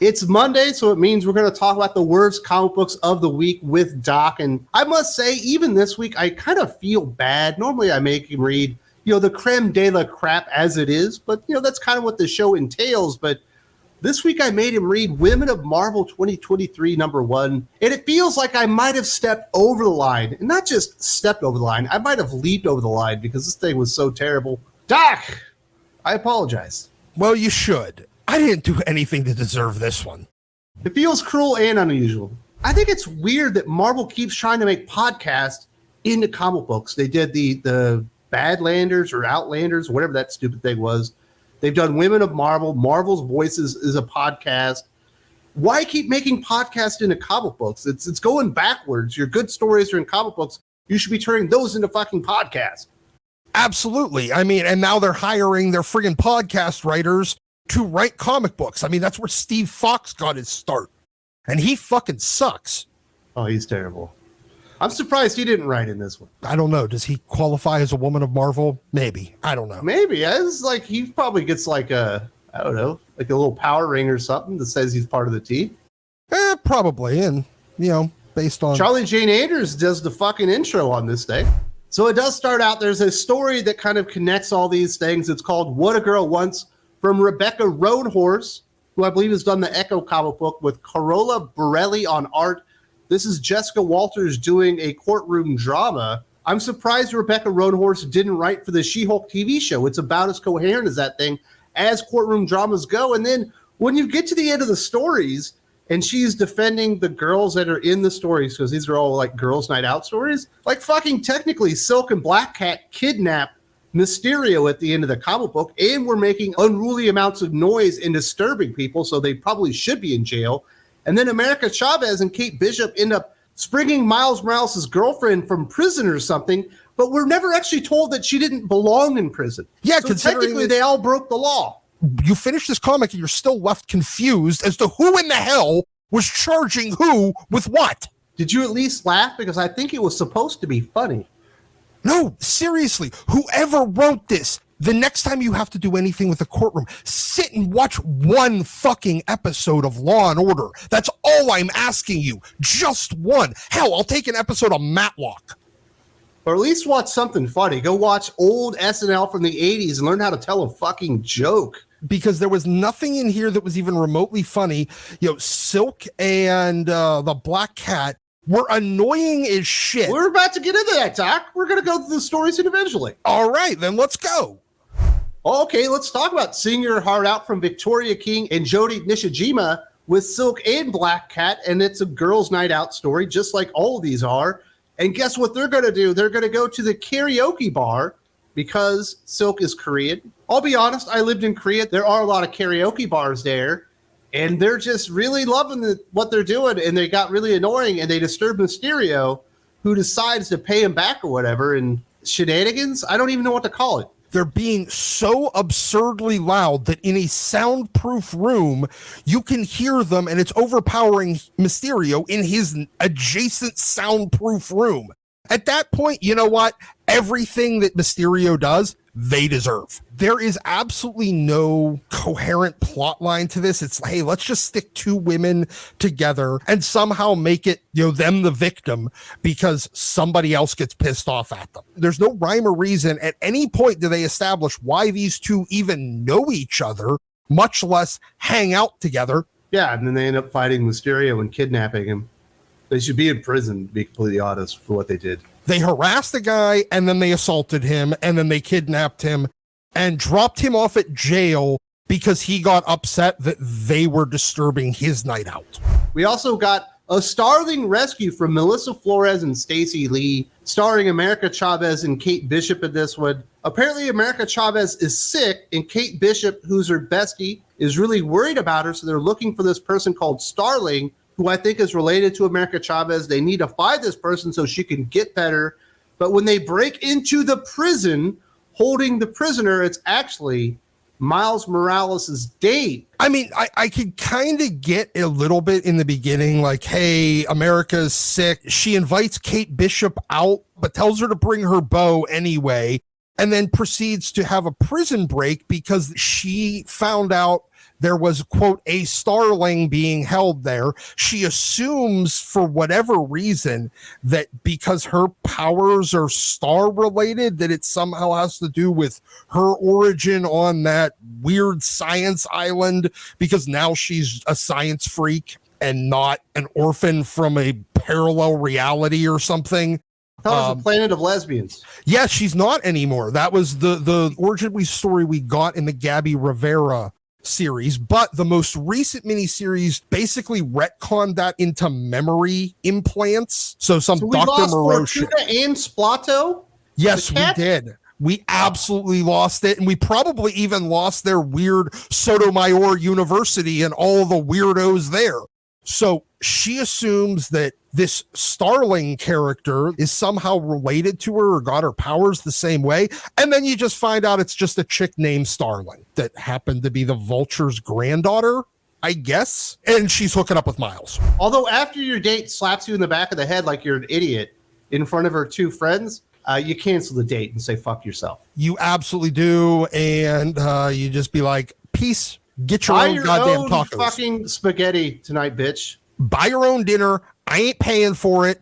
It's Monday, so it means we're going to talk about the worst comic books of the week with Doc. And I must say, even this week, I kind of feel bad. Normally, I make him read, the creme de la crap as it is. But, that's kind of what the show entails. But this week, I made him read Women of Marvel 2023 #1. And it feels like I might have stepped over the line. And not just stepped over the line. I might have leaped over the line because this thing was so terrible. Doc, I apologize. Well, you should. I didn't do anything to deserve this one. It feels cruel and unusual. I think it's weird that Marvel keeps trying to make podcasts into comic books. They did the Badlanders or Outlanders, whatever that stupid thing was. They've done Women of Marvel. Marvel's Voices is a podcast. Why keep making podcasts into comic books? It's going backwards. Your good stories are in comic books. You should be turning those into fucking podcasts. Absolutely. I mean, and now they're hiring their friggin' podcast writers to write comic books. I mean, that's where Steve Fox got his start. And he fucking sucks. Oh, he's terrible. I'm surprised he didn't write in this one. I don't know. Does he qualify as a Woman of Marvel? Maybe. I don't know. Maybe. It's like he probably gets like a little power ring or something that says he's part of the team. Probably. And, based on... Charlie Jane Anders does the fucking intro on this thing. So it does start out, there's a story that kind of connects all these things. It's called What a Girl Wants, from Rebecca Roanhorse, who I believe has done the Echo comic book, with Carola Borelli on art. This is Jessica Walters doing a courtroom drama. I'm surprised Rebecca Roanhorse didn't write for the She-Hulk TV show. It's about as coherent as that thing, as courtroom dramas go. And then when you get to the end of the stories, and she's defending the girls that are in the stories, because these are all like girls' night out stories, like fucking technically Silk and Black Cat kidnap Mysterio at the end of the comic book, and we're making unruly amounts of noise and disturbing people, so they probably should be in jail. And then America Chavez and Kate Bishop end up springing Miles Morales' girlfriend from prison or something, but we're never actually told that she didn't belong in prison. Yeah, so technically they all broke the law. You finish this comic and you're still left confused as to who in the hell was charging who with what. Did you at least laugh? Because I think it was supposed to be funny. No, seriously, whoever wrote this, the next time you have to do anything with a courtroom, sit and watch one fucking episode of Law and Order. That's all I'm asking you. Just one. Hell, I'll take an episode of Matlock. Or at least watch something funny. Go watch old SNL from the 80s and learn how to tell a fucking joke. Because there was nothing in here that was even remotely funny. Silk and the Black Cat were annoying as shit. We're about to get into that, Doc. We're going to go through the stories individually. All right, then let's go. Okay, let's talk about Sing Your Heart Out from Victoria King and Jodi Nishijima with Silk and Black Cat, and it's a girls' night out story, just like all of these are. And guess what they're going to do? They're going to go to the karaoke bar because Silk is Korean. I'll be honest, I lived in Korea. There are a lot of karaoke bars there. And they're just really loving what they're doing, and they got really annoying, and they disturb Mysterio, who decides to pay him back or whatever, and shenanigans? I don't even know what to call it. They're being so absurdly loud that in a soundproof room, you can hear them, and it's overpowering Mysterio in his adjacent soundproof room. At that point, you know what? Everything that Mysterio does, they deserve. There is absolutely no coherent plot line to this. It's like, hey, let's just stick two women together and somehow make it, them the victim because somebody else gets pissed off at them. There's no rhyme or reason. At any point do they establish why these two even know each other, much less hang out together. Yeah, and then they end up fighting Mysterio and kidnapping him. They should be in prison, to be completely honest, for what they did. They harassed the guy, and then they assaulted him, and then they kidnapped him and dropped him off at jail because he got upset that they were disturbing his night out. We also got a startling rescue from Melissa Flores and Stacey Lee, starring America Chavez and Kate Bishop in this one. Apparently, America Chavez is sick, and Kate Bishop, who's her bestie, is really worried about her, so they're looking for this person called Starling, who I think is related to America Chavez. They need to find this person so she can get better. But when they break into the prison, holding the prisoner, it's actually Miles Morales' date. I mean, I could kind of get a little bit in the beginning, like, hey, America's sick. She invites Kate Bishop out, but tells her to bring her bow anyway, and then proceeds to have a prison break because she found out there was, quote, a starling being held there. She assumes for whatever reason that because her powers are star related, that it somehow has to do with her origin on that weird science island, because now she's a science freak and not an orphan from a parallel reality or something. I thought it was a planet of lesbians. Yeah, she's not anymore. That was the origin story we got in the Gabby Rivera series, but the most recent miniseries basically retconned that into memory implants. So Dr. Moreau and Splato? Yes, we did. We absolutely lost it, and we probably even lost their weird Sotomayor University and all the weirdos there. So she assumes that this Starling character is somehow related to her or got her powers the same way. And then you just find out it's just a chick named Starling that happened to be the Vulture's granddaughter, I guess. And she's hooking up with Miles. Although after your date slaps you in the back of the head like you're an idiot in front of her two friends, you cancel the date and say, fuck yourself. You absolutely do. And you just be like, peace. Get your own goddamn tacos. Fucking spaghetti tonight, bitch. Buy your own dinner. I ain't paying for it.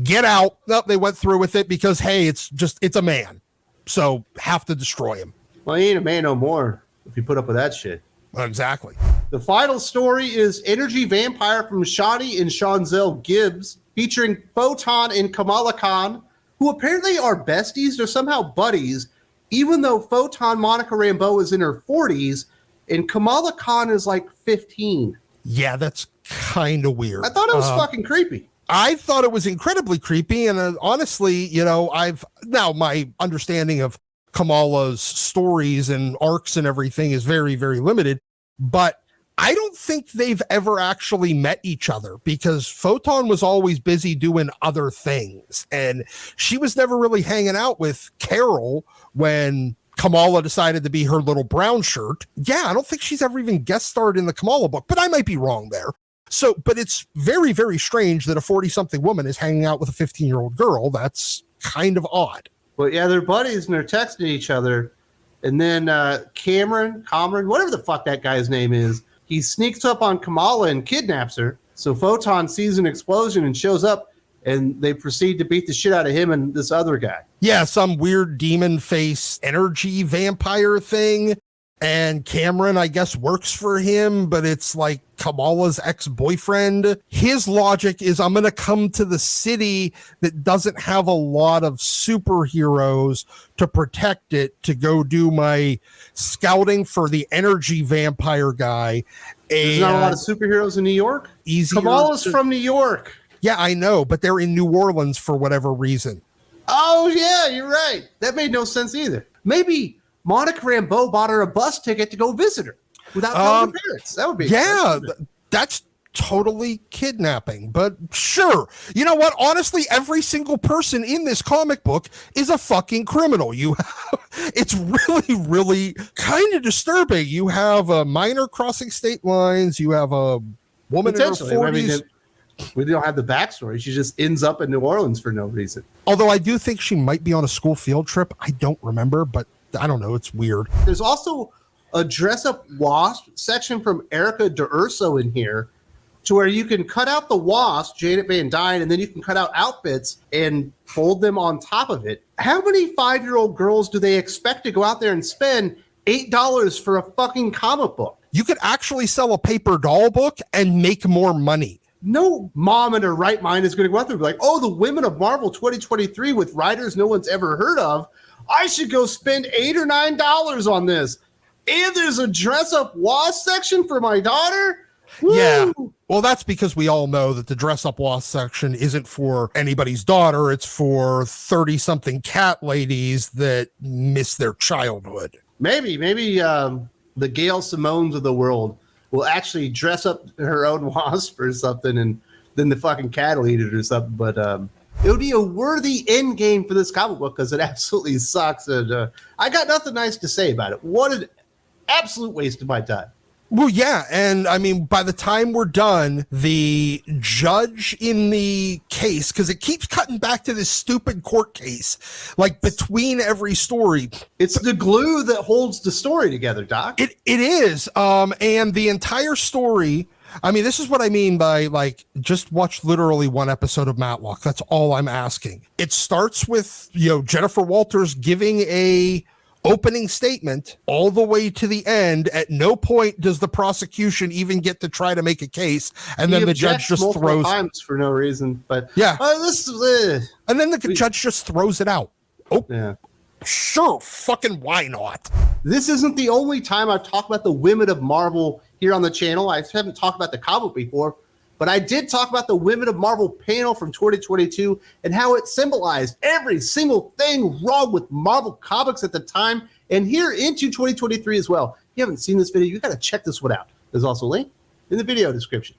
Get out. Nope, they went through with it because, hey, it's a man. So have to destroy him. Well, he ain't a man no more if you put up with that shit. Exactly. The final story is Energy Vampire from Shadi and Shanzel Gibbs, featuring Photon and Kamala Khan, who apparently are besties. They're somehow buddies, even though Photon Monica Rambeau is in her 40s and Kamala Khan is like 15. Yeah, that's kind of weird. I thought it was fucking creepy. I thought it was incredibly creepy. And honestly, my understanding of Kamala's stories and arcs and everything is very, very limited. But I don't think they've ever actually met each other because Photon was always busy doing other things. And she was never really hanging out with Carol when Kamala decided to be her little brown shirt. Yeah, I don't think she's ever even guest starred in the Kamala book, but I might be wrong there. So, but it's very, very strange that a 40-something woman is hanging out with a 15-year-old girl. That's kind of odd. But yeah, they're buddies and they're texting each other. And then Cameron, whatever the fuck that guy's name is, he sneaks up on Kamala and kidnaps her. So Photon sees an explosion and shows up, and they proceed to beat the shit out of him and this other guy. Yeah, some weird demon face energy vampire thing. And Cameron, I guess, works for him, but it's like Kamala's ex-boyfriend. His logic is, I'm going to come to the city that doesn't have a lot of superheroes to protect it, to go do my scouting for the energy vampire guy. There's not a lot of superheroes in New York? Kamala's from New York. Yeah, I know, but they're in New Orleans for whatever reason. Oh, yeah, you're right. That made no sense either. Maybe Monica Rambeau bought her a bus ticket to go visit her without telling her parents. That would be that's totally kidnapping, but sure. You know what? Honestly, every single person in this comic book is a fucking criminal. It's really, really kind of disturbing. You have a minor crossing state lines. You have a woman in her 40s. We don't have the backstory. She just ends up in New Orleans for no reason. Although I do think she might be on a school field trip. I don't remember, but I don't know. It's weird. There's also a dress-up wasp section from Erica D'Urso in here to where you can cut out the wasp, Janet Van Dyne, and then you can cut out outfits and fold them on top of it. How many 5-year-old girls do they expect to go out there and spend $8 for a fucking comic book? You could actually sell a paper doll book and make more money. No mom in her right mind is going to go out there and be like, oh, the women of Marvel 2023 with writers no one's ever heard of. I should go spend $8 or $9 on this. And there's a dress-up wasp section for my daughter? Woo! Yeah. Well, that's because we all know that the dress-up wasp section isn't for anybody's daughter. It's for 30-something cat ladies that miss their childhood. Maybe the Gail Simones of the world will actually dress up her own wasp or something, and then the fucking cat will eat it or something. But it would be a worthy end game for this comic book because it absolutely sucks. And I got nothing nice to say about it. What an absolute waste of my time. Well, yeah, and I mean, by the time we're done, the judge in the case, because it keeps cutting back to this stupid court case, like between every story. It's the glue that holds the story together, Doc. It is, and the entire story. I mean, this is what I mean by, like, just watch literally one episode of Matlock. That's all I'm asking. It starts with, Jennifer Walters giving a opening statement all the way to the end. At no point does the prosecution even get to try to make a case, and then the judge just throws times for no reason. But yeah, and then the judge just throws it out. Oh, yeah, sure, fucking why not? This isn't the only time I've talked about the women of Marvel here on the channel. I haven't talked about the comic before, but I did talk about the Women of Marvel panel from 2022 and how it symbolized every single thing wrong with Marvel Comics at the time and here into 2023 as well. If you haven't seen this video, you got to check this one out. There's also a link in the video description.